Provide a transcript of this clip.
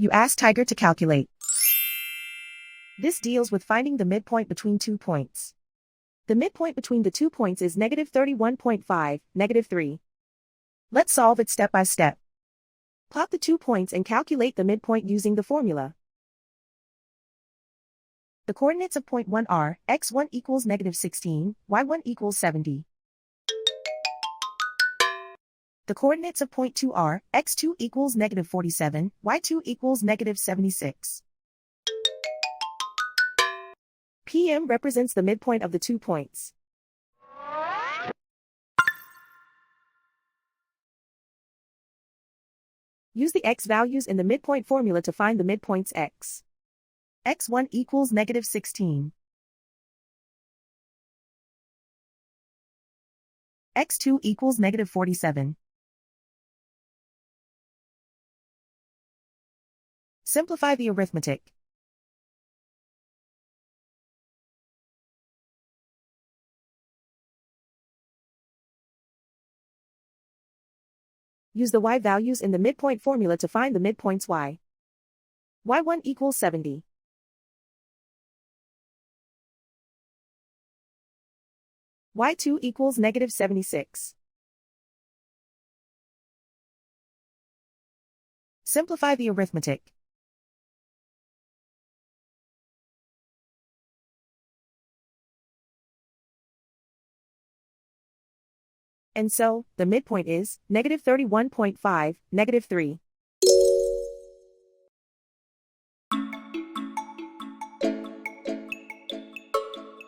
You ask Tiger to calculate. This deals with finding the midpoint between 2 points. The midpoint between the 2 points is -31.5, -3. Let's solve it step by step. Plot the 2 points and calculate the midpoint using the formula. The coordinates of point 1 are, x1 equals -16, y1 equals 70. The coordinates of point 2 are, x2 equals -47, y2 equals -76. PM represents the midpoint of the 2 points. Use the x values in the midpoint formula to find the midpoints x. x1 equals -16. x2 equals -47. Simplify the arithmetic. Use the y values in the midpoint formula to find the midpoints y. y1 equals 70. y2 equals -76. Simplify the arithmetic. And so, the midpoint is -31.5, -3.